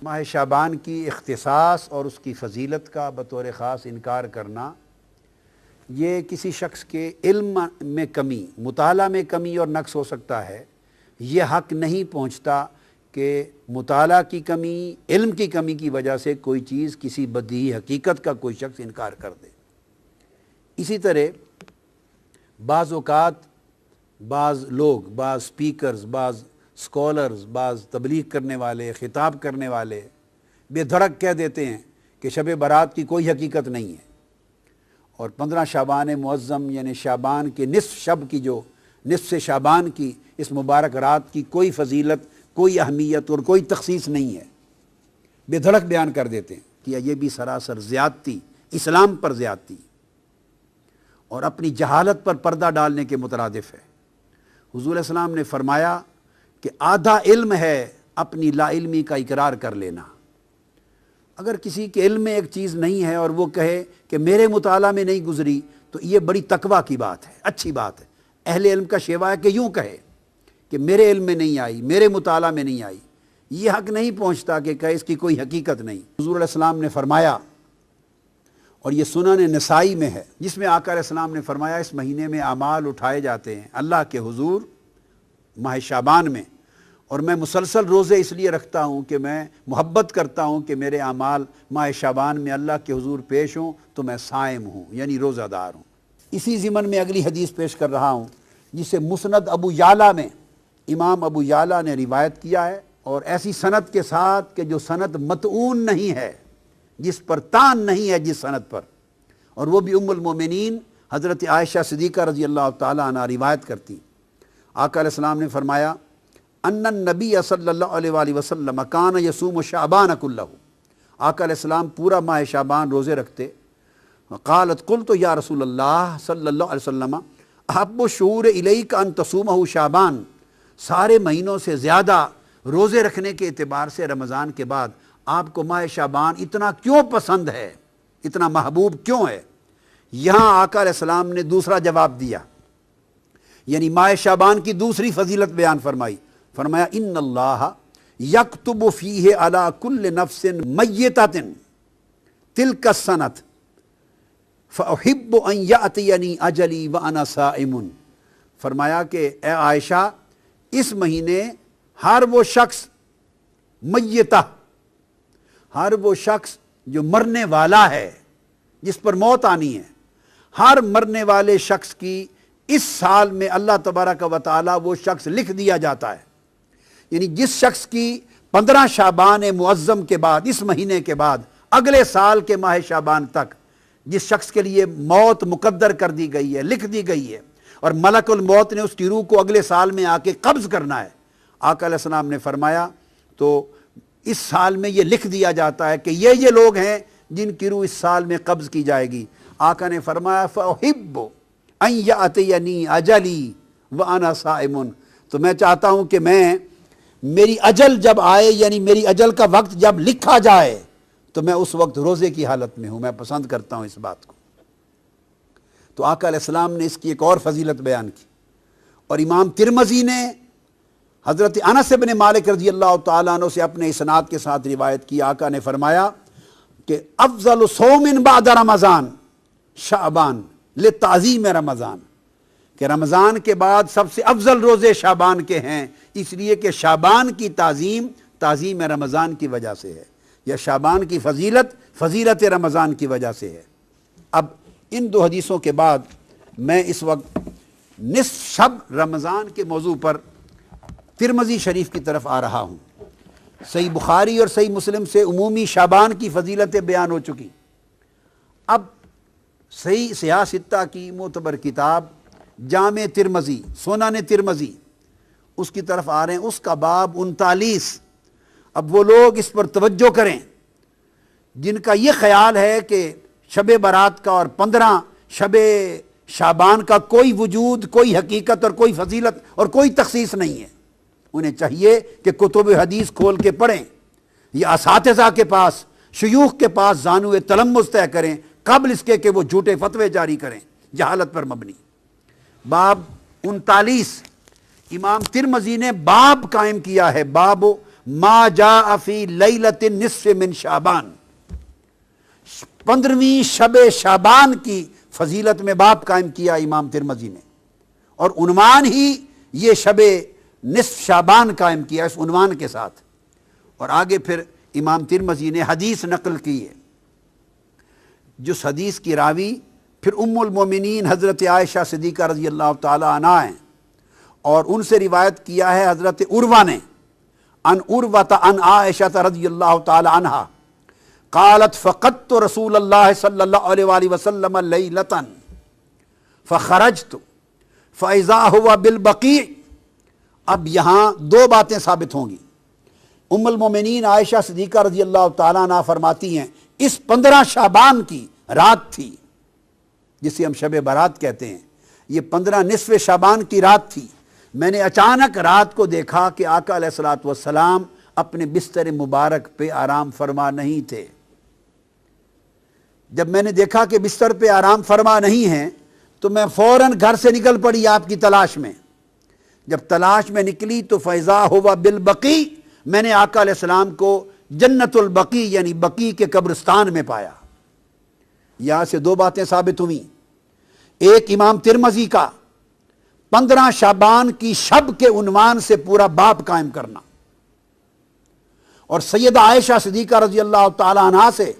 ماہ شعبان کی اختصاص اور اس کی فضیلت کا بطور خاص انکار کرنا یہ کسی شخص کے علم میں کمی، مطالعہ میں کمی اور نقص ہو سکتا ہے۔ یہ حق نہیں پہنچتا کہ مطالعہ کی کمی، علم کی کمی کی وجہ سے کوئی چیز، کسی بدیہی حقیقت کا کوئی شخص انکار کر دے۔ اسی طرح بعض اوقات بعض لوگ، بعض سپیکرز، بعض اسکالرز، بعض تبلیغ کرنے والے، خطاب کرنے والے بے دھڑک کہہ دیتے ہیں کہ شب برات کی کوئی حقیقت نہیں ہے، اور 15 شعبان معظم یعنی شعبان کے نصف شب کی، جو نصف شعبان کی اس مبارک رات کی کوئی فضیلت، کوئی اہمیت اور کوئی تخصیص نہیں ہے، بے دھڑک بیان کر دیتے ہیں کہ یہ بھی سراسر زیادتی، اسلام پر زیادتی اور اپنی جہالت پر پردہ ڈالنے کے مترادف ہے۔ حضور علیہ السلام نے فرمایا کہ آدھا علم ہے اپنی لا علمی کا اقرار کر لینا۔ اگر کسی کے علم میں ایک چیز نہیں ہے اور وہ کہے کہ میرے مطالعہ میں نہیں گزری، تو یہ بڑی تقویٰ کی بات ہے، اچھی بات ہے۔ اہل علم کا شیوا ہے کہ یوں کہے کہ میرے علم میں نہیں آئی، میرے مطالعہ میں نہیں آئی۔ یہ حق نہیں پہنچتا کہ اس کی کوئی حقیقت نہیں۔ حضور علیہ السلام نے فرمایا، اور یہ سنن نسائی میں ہے، جس میں آقا علیہ السلام نے فرمایا اس مہینے میں اعمال اٹھائے جاتے ہیں اللہ کے حضور ماہ شعبان میں، اور میں مسلسل روزے اس لیے رکھتا ہوں کہ میں محبت کرتا ہوں کہ میرے اعمال ماہ شعبان میں اللہ کے حضور پیش ہوں تو میں صائم ہوں، یعنی روزہ دار ہوں۔ اسی ضمن میں اگلی حدیث پیش کر رہا ہوں، جسے مسند ابو یعلا میں امام ابو یعلا نے روایت کیا ہے، اور ایسی سند کے ساتھ کہ جو سند متعون نہیں ہے، جس پر تان نہیں ہے جس سند پر، اور وہ بھی ام المومنین حضرت عائشہ صدیقہ رضی اللہ تعالی عنہ روایت کرتی۔ آقا علیہ السلام نے فرمایا ان النبی صلی اللہ علیہ وآلہ وسلم کان یصوم شعبان کلہ، آقا علیہ السلام پورا ماہ شعبان روزے رکھتے۔ قالت قلت یا رسول اللہ صلی اللہ علیہ وسلم احب الشہور الیک ان تصومہ شعبان، سارے مہینوں سے زیادہ روزے رکھنے کے اعتبار سے رمضان کے بعد آپ کو ماہ شعبان اتنا کیوں پسند ہے، اتنا محبوب کیوں ہے؟ یہاں آقا علیہ السلام نے دوسرا جواب دیا، یعنی ماہ شعبان کی دوسری فضیلت بیان فرمائی۔ فرمایا ان اللہ یکتب فیہ علی کل نفس میتۃ تلک السنۃ فاحب ان یاتینی اجلی وانا صائم۔ فرمایا کہ اے عائشہ، اس مہینے ہر وہ شخص میتہ، ہر وہ شخص جو مرنے والا ہے، جس پر موت آنی ہے، ہر مرنے والے شخص کی اس سال میں اللہ تبارک و تعالی وہ شخص لکھ دیا جاتا ہے۔ یعنی جس شخص کی 15 شعبان معظم کے بعد، اس مہینے کے بعد، اگلے سال کے ماہ شعبان تک جس شخص کے لیے موت مقدر کر دی گئی ہے، لکھ دی گئی ہے، اور ملک الموت نے اس کی روح کو اگلے سال میں آ کے قبض کرنا ہے، آقا علیہ السلام نے فرمایا تو اس سال میں یہ لکھ دیا جاتا ہے کہ یہ لوگ ہیں جن کی روح اس سال میں قبض کی جائے گی۔ آقا نے فرمایا فأحب ان یأتینی اجلی وانا صائم، تو میں چاہتا ہوں کہ میری اجل جب آئے، یعنی میری اجل کا وقت جب لکھا جائے تو میں اس وقت روزے کی حالت میں ہوں، میں پسند کرتا ہوں اس بات کو۔ تو آقا علیہ السلام نے اس کی ایک اور فضیلت بیان کی، اور امام ترمذی نے حضرت انس بن مالک رضی اللہ تعالیٰ عنہ سے اپنے اسناد کے ساتھ روایت کی۔ آقا نے فرمایا کہ افضل صوم بعد رمضان شعبان لتعظیم رمضان، کہ رمضان کے بعد سب سے افضل روزے شعبان کے ہیں، اس لیے کہ شعبان کی تعظیم رمضان کی وجہ سے ہے، یا شعبان کی فضیلت رمضان کی وجہ سے ہے۔ اب ان دو حدیثوں کے بعد میں اس وقت نصف شب رمضان کے موضوع پر ترمذی شریف کی طرف آ رہا ہوں۔ صحیح بخاری اور صحیح مسلم سے عمومی شعبان کی فضیلتیں بیان ہو چکی، اب صحیح سیاہ ستہ کی معتبر کتاب جامع ترمذی، سنن ترمذی، اس کی طرف آ رہے ہیں۔ اس کا باب 39۔ اب وہ لوگ اس پر توجہ کریں جن کا یہ خیال ہے کہ شب برات کا اور 15 شب شعبان کا کوئی وجود، کوئی حقیقت اور کوئی فضیلت اور کوئی تخصیص نہیں ہے۔ انہیں چاہیے کہ کتب حدیث کھول کے پڑھیں، یا اساتذہ کے پاس، شیوخ کے پاس زانو تلمذ طے کریں قبل اس کے کہ وہ جھوٹے فتوے جاری کریں جہالت پر مبنی۔ باب 39 امام ترمذی نے باب قائم کیا ہے، باب ما جاء فی لیلۃ النصف من شعبان، 15ویں شب شعبان کی فضیلت میں باب قائم کیا امام ترمذی نے، اور عنوان ہی یہ شب نصف شعبان قائم کیا اس عنوان کے ساتھ۔ اور آگے پھر امام ترمذی نے حدیث نقل کی ہے، جس حدیث کی راوی پھر ام المومنین حضرت عائشہ صدیقہ رضی اللہ تعالی عنہا ہیں، اور ان سے روایت کیا ہے حضرت عروہ نے عن عروۃ عن عائشہ رضی اللہ تعالی عنہا قالت فقدت رسول اللہ صلی اللہ علیہ وآلہ وسلم لیلۃ فخرجت فاذا هو بالبقیع۔ اب یہاں دو باتیں ثابت ہوں گی۔ ام المومنین عائشہ صدیقہ رضی اللہ تعالیٰ عنہ فرماتی ہیں اس 15 شعبان کی رات تھی، جسے ہم شب برات کہتے ہیں، یہ 15 نصف شعبان کی رات تھی۔ میں نے اچانک رات کو دیکھا کہ آقا علیہ الصلوۃ والسلام اپنے بستر مبارک پہ آرام فرما نہیں تھے۔ جب میں نے دیکھا کہ بستر پہ آرام فرما نہیں ہیں تو میں فوراً گھر سے نکل پڑی آپ کی تلاش میں۔ جب تلاش میں نکلی تو فیضا ہوا بالبقیع، میں نے آقا علیہ السلام کو جنت البقیع یعنی بقیع کے قبرستان میں پایا۔ یہاں سے دو باتیں ثابت ہوئیں، ایک امام ترمذی کا 15 شعبان کی شب کے عنوان سے پورا باب قائم کرنا، اور سیدہ عائشہ صدیقہ رضی اللہ تعالی عنہا سے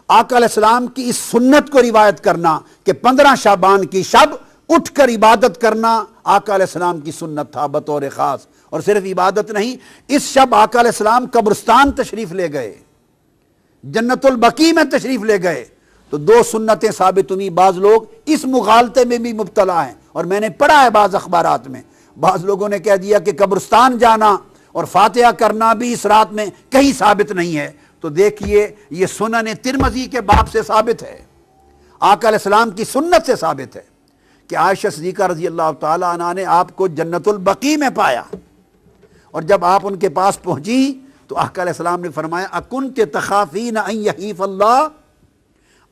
آقا علیہ السلام کی اس سنت کو روایت کرنا کہ 15 شعبان کی شب اٹھ کر عبادت کرنا آقا علیہ السلام کی سنت تھا بطور خاص۔ اور صرف عبادت نہیں، اس شب آقا علیہ السلام قبرستان تشریف لے گئے، جنت البقیع میں تشریف لے گئے۔ تو دو سنتیں ثابت ہوئی۔ بعض لوگ اس مغالطے میں بھی مبتلا ہیں، اور میں نے پڑھا ہے بعض اخبارات میں، بعض لوگوں نے کہہ دیا کہ قبرستان جانا اور فاتحہ کرنا بھی اس رات میں کہیں ثابت نہیں ہے۔ تو دیکھیے یہ سنن ترمذی کے باب سے ثابت ہے، آقا علیہ السلام کی سنت سے ثابت ہے کہ عائشہ صدیقہ رضی اللہ تعالی عنہا نے آپ کو جنت البقیع میں پایا، اور جب آپ ان کے پاس پہنچی تو آقا علیہ السلام نے فرمایا اکنت تخافین ان یحیف اللہ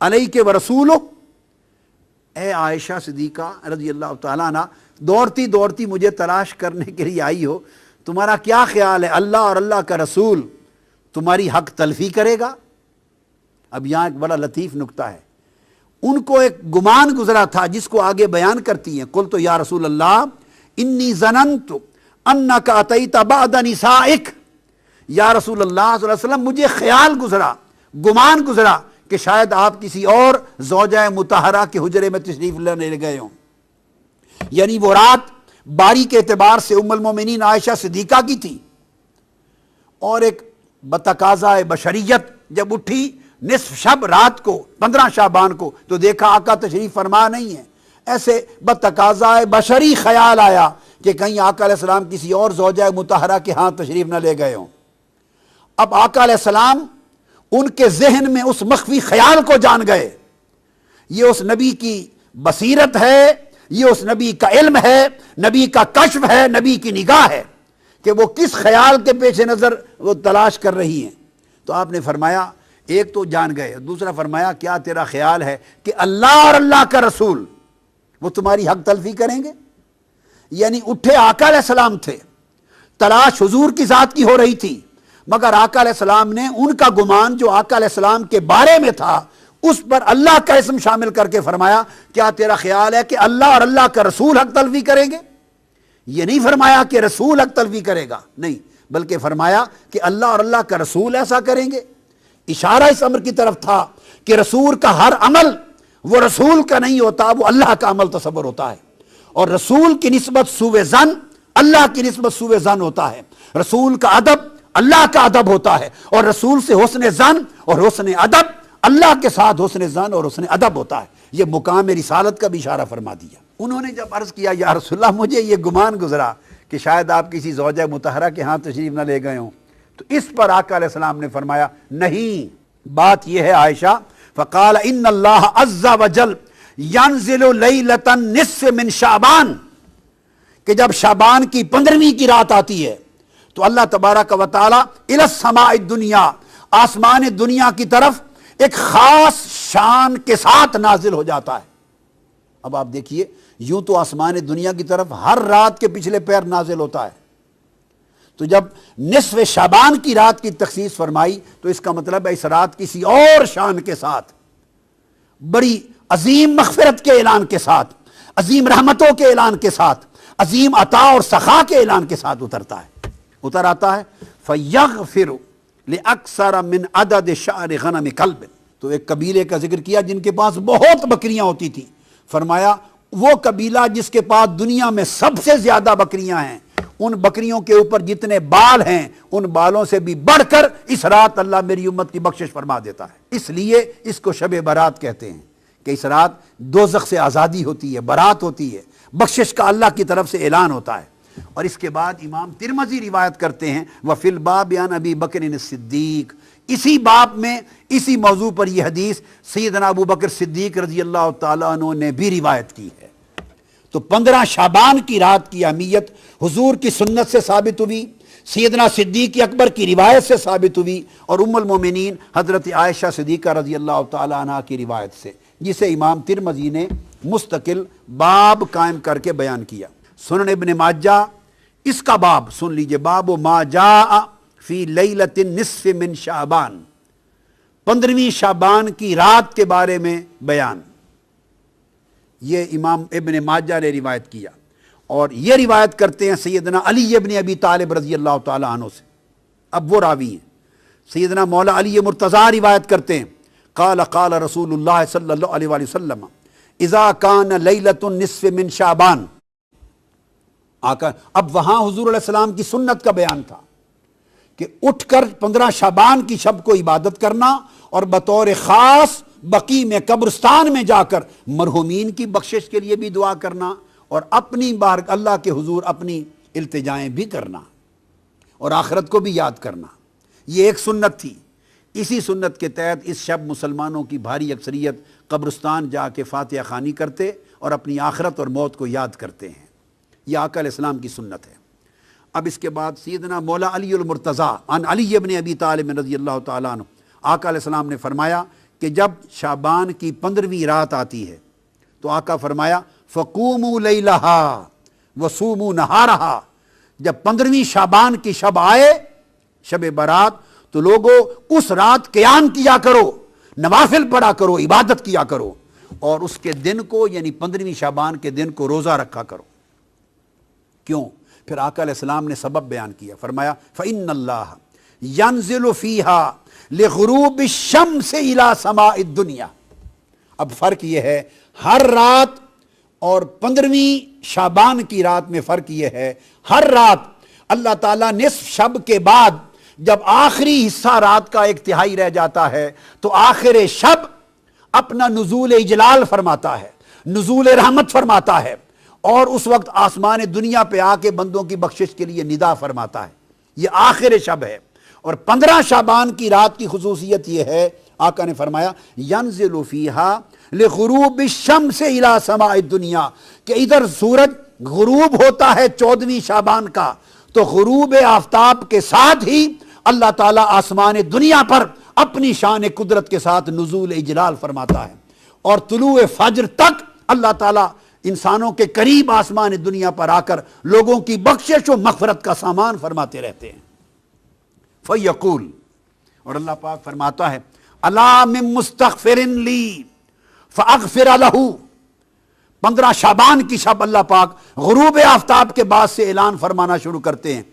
علیک ورسولہ، اے عائشہ صدیقہ رضی اللہ تعالی عنہا، دوڑتی دوڑتی مجھے تلاش کرنے کے لیے آئی ہو، تمہارا کیا خیال ہے اللہ اور اللہ کا رسول تمہاری حق تلفی کرے گا؟ اب یہاں ایک بڑا لطیف نکتہ ہے، ان کو ایک گمان گزرا تھا جس کو آگے بیان کرتی ہیں، قلت یا رسول اللہ انی ظننت انک اتیت بعد نسائک، یا رسول اللہ صلی اللہ علیہ وسلم مجھے خیال گزرا، گمان گزرا کہ شاید آپ کسی اور زوجہ مطہرہ کے حجرے میں تشریف لے گئے ہوں۔ یعنی وہ رات باری کے اعتبار سے ام المومنین عائشہ صدیقہ کی تھی، اور ایک بتقاضۂ بشریت جب اٹھی نصف شب رات کو 15 شعبان کو تو دیکھا آقا تشریف فرما نہیں ہے، ایسے بتقاضۂ بشری خیال آیا کہ کہیں آقا علیہ السلام کسی اور زوجہ مطہرہ کے ہاں تشریف نہ لے گئے ہوں۔ اب آقا علیہ السلام ان کے ذہن میں اس مخفی خیال کو جان گئے، یہ اس نبی کی بصیرت ہے، یہ اس نبی کا علم ہے، نبی کا کشف ہے، نبی کی نگاہ ہے کہ وہ کس خیال کے پیش نظر وہ تلاش کر رہی ہیں۔ تو آپ نے فرمایا ایک تو جان گئے، دوسرا فرمایا کیا تیرا خیال ہے کہ اللہ اور اللہ کا رسول وہ تمہاری حق تلفی کریں گے؟ یعنی اٹھے آقا علیہ السلام تھے، تلاش حضور کی ذات کی ہو رہی تھی، مگر آقا علیہ السلام نے ان کا گمان جو آقا علیہ السلام کے بارے میں تھا اس پر اللہ کا اسم شامل کر کے فرمایا کیا تیرا خیال ہے کہ اللہ اور اللہ کا رسول حق تلفی کریں گے؟ یہ نہیں فرمایا کہ رسول حق تلفی کرے گا، نہیں، بلکہ فرمایا کہ اللہ اور اللہ کا رسول ایسا کریں گے۔ اشارہ اس امر کی طرف تھا کہ رسول کا ہر عمل وہ رسول کا نہیں ہوتا، وہ اللہ کا عمل تصور ہوتا ہے، اور رسول کی نسبت سوء ظن اللہ کی نسبت سوء ظن ہوتا ہے، رسول کا ادب اللہ کا ادب ہوتا ہے، اور رسول سے حسن ظن اور حسن ادب اللہ کے ساتھ حسن ظن اور حسن ادب ہوتا ہے۔ یہ مقام رسالت کا بھی اشارہ فرما دیا۔ انہوں نے جب عرض کیا یا رسول اللہ مجھے یہ گمان گزرا کہ شاید آپ کسی زوجہ مطہرہ کے ہاں تشریف نہ لے گئے ہوں، تو اس پر آقا علیہ السلام نے فرمایا نہیں، بات یہ ہے عائشہ، فقال ان اللہ عز وجل ينزل لیلۃ النصف من شعبان، کہ جب شعبان کی 15ویں کی رات آتی ہے تو اللہ تبارک و تعالی الی السماء الدنیا، آسمان دنیا کی طرف ایک خاص شان کے ساتھ نازل ہو جاتا ہے۔ اب آپ دیکھیے یوں تو آسمان دنیا کی طرف ہر رات کے پچھلے پیر نازل ہوتا ہے، تو جب نصف شعبان کی رات کی تخصیص فرمائی تو اس کا مطلب ہے اس رات کسی اور شان کے ساتھ، بڑی عظیم مغفرت کے اعلان کے ساتھ، عظیم رحمتوں کے اعلان کے ساتھ، عظیم عطا اور سخا کے اعلان کے ساتھ اتر آتا ہے فَيَغْفِرُ لِأَكْثَرَ مِنْ عَدَدِ شَعْرِ غَنَمِ كَلْبٍ۔ تو ایک قبیلے کا ذکر کیا جن کے پاس بہت بکریاں ہوتی تھی، فرمایا وہ قبیلہ جس کے پاس دنیا میں سب سے زیادہ بکریاں ہیں، ان بکریوں کے اوپر جتنے بال ہیں ان بالوں سے بھی بڑھ کر اس رات اللہ میری امت کی بخشش فرما دیتا ہے۔ اس لیے اس کو شب برات کہتے ہیں کہ اس رات دوزخ سے آزادی ہوتی ہے، برات ہوتی ہے، بخشش کا اللہ کی طرف سے اعلان ہوتا ہے۔ اور اس کے بعد امام ترمذی روایت کرتے ہیں وَفِي الْبَابِ عَنْ أَبِي بَكْرٍ الصِّدِّيقِ، اسی باب میں اسی موضوع پر یہ حدیث سیدنا ابو بکر صدیق رضی اللہ تعالیٰ عنہ نے بھی روایت کی ہے۔ تو 15 شعبان کی رات کی اہمیت حضور کی سنت سے ثابت ہوئی، سیدنا صدیق اکبر کی روایت سے ثابت ہوئی، اور ام المومنین حضرت عائشہ صدیقہ رضی اللہ تعالیٰ عنہ کی روایت سے، جسے امام ترمذی نے مستقل باب قائم کر کے بیان کیا۔ سنن ابن ماجہ اس کا باب سن لیجئے، باب ما جاء فی لیلۃ النصف من شعبان، 15ویں شعبان کی رات کے بارے میں بیان، یہ امام ابن ماجہ نے روایت کیا، اور یہ روایت کرتے ہیں سیدنا علی ابن ابی طالب رضی اللہ تعالیٰ عنہ سے۔ اب وہ راوی ہیں، سیدنا مولا علی مرتضیٰ روایت کرتے ہیں قال قال رسول اللہ صلی اللہ علیہ وآلہ وسلم اذا کان لیلۃ النصف من شعبان۔ اب وہاں حضور علیہ السلام کی سنت کا بیان تھا کہ اٹھ کر 15 شعبان کی شب کو عبادت کرنا اور بطور خاص بقیع میں قبرستان میں جا کر مرحومین کی بخشش کے لیے بھی دعا کرنا، اور اپنی بار اللہ کے حضور اپنی التجائیں بھی کرنا، اور آخرت کو بھی یاد کرنا۔ یہ ایک سنت تھی۔ اسی سنت کے تحت اس شب مسلمانوں کی بھاری اکثریت قبرستان جا کے فاتحہ خوانی کرتے اور اپنی آخرت اور موت کو یاد کرتے ہیں۔ یہ آقا علیہ السلام کی سنت ہے۔ اب اس کے بعد سیدنا مولا علی المرتضیٰ عن علی ابن ابی طالب رضی اللہ تعالیٰ عنہ، آقا علیہ السلام نے فرمایا کہ جب شعبان کی 15ویں رات آتی ہے تو آقا فرمایا فَقُومُوا لَيْلَهَا وَصُومُوا نَهَارَهَا، جب 15ویں شعبان کی شب آئے، شب برات، تو لوگو اس رات قیام کیا کرو، نوافل پڑھا کرو، عبادت کیا کرو، اور اس کے دن کو یعنی 15ویں شعبان کے دن کو روزہ رکھا کرو۔ کیوں؟ پھر آقا علیہ السلام نے سبب بیان کیا، فرمایا فَإِنَّ اللَّهَ يَنزِلُ فِيهَا لِغُرُوبِ الشَّمْسِ إِلَى سَمَاءِ الدُّنْيَا۔ اب فرق یہ ہے، ہر رات اور 15ویں شعبان کی رات میں فرق یہ ہے، ہر رات اللہ تعالیٰ نصف شب کے بعد جب آخری حصہ رات کا 1/3 رہ جاتا ہے تو آخر شب اپنا نزول اجلال فرماتا ہے، نزول رحمت فرماتا ہے، اور اس وقت آسمان دنیا پہ آ کے بندوں کی بخشش کے لیے ندا فرماتا ہے۔ یہ آخر شب ہے۔ اور 15 شعبان کی رات کی خصوصیت یہ ہے، آقا نے فرمایا ینزل فیہا لغروب الشمس الی سماء الدنیا، کہ ادھر سورج غروب ہوتا ہے 14ویں شعبان کا، تو غروب آفتاب کے ساتھ ہی اللہ تعالیٰ آسمان دنیا پر اپنی شان قدرت کے ساتھ نزول اجلال فرماتا ہے، اور طلوع فجر تک اللہ تعالیٰ انسانوں کے قریب آسمان دنیا پر آ کر لوگوں کی بخشش و مغفرت کا سامان فرماتے رہتے ہیں۔ فَيَقُول، اور اللہ پاک فرماتا ہے اَلَا مِن مُسْتَغْفِرٍ لِّي فَأَغْفِرَ لَهُ۔ 15 شعبان کی شب اللہ پاک غروب آفتاب کے بعد سے اعلان فرمانا شروع کرتے ہیں،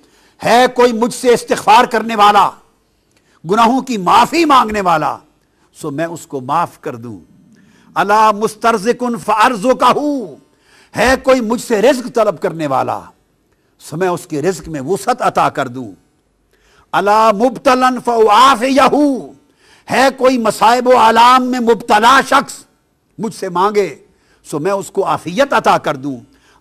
ہے کوئی مجھ سے استغفار کرنے والا، گناہوں کی معافی مانگنے والا، سو میں اس کو معاف کر دوں۔ الا مسترزقن فارزقہ، ہے کوئی مجھ سے رزق طلب کرنے والا، سو میں اس کے رزق میں وسعت عطا کر دوں۔ الا مبتلن فاعافیہ، ہے کوئی مصائب و آلام میں مبتلا شخص مجھ سے مانگے سو میں اس کو عافیت عطا کر دوں۔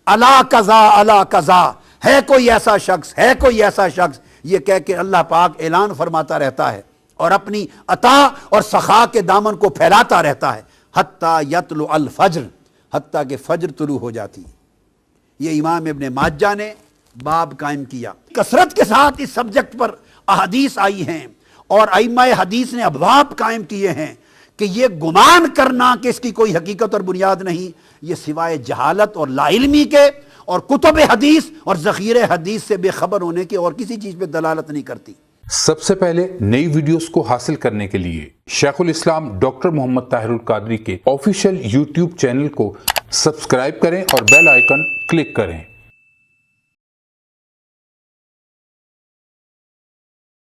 الا قضا الا قضا، ہے کوئی ایسا شخص، ہے کوئی ایسا شخص، یہ کہہ کے اللہ پاک اعلان فرماتا رہتا ہے اور اپنی عطا اور سخا کے دامن کو پھیلاتا رہتا ہے، حتیٰ یطلع الفجر، حتیٰ کہ فجر طلوع ہو جاتی۔ یہ امام ابن ماجہ نے باب قائم کیا۔ کثرت کے ساتھ اس سبجیکٹ پر احادیث آئی ہیں اور ائمہ حدیث نے ابواب قائم کیے ہیں کہ یہ گمان کرنا کہ اس کی کوئی حقیقت اور بنیاد نہیں، یہ سوائے جہالت اور لا علمی کے اور کتب حدیث اور ذخیرہ حدیث سے بے خبر ہونے کی اور کسی چیز پہ دلالت نہیں کرتی۔ سب سے پہلے نئی ویڈیوز کو حاصل کرنے کے لیے شیخ الاسلام ڈاکٹر محمد طاہر القادری کے آفیشیل یوٹیوب چینل کو سبسکرائب کریں اور بیل آئیکن کلک کریں۔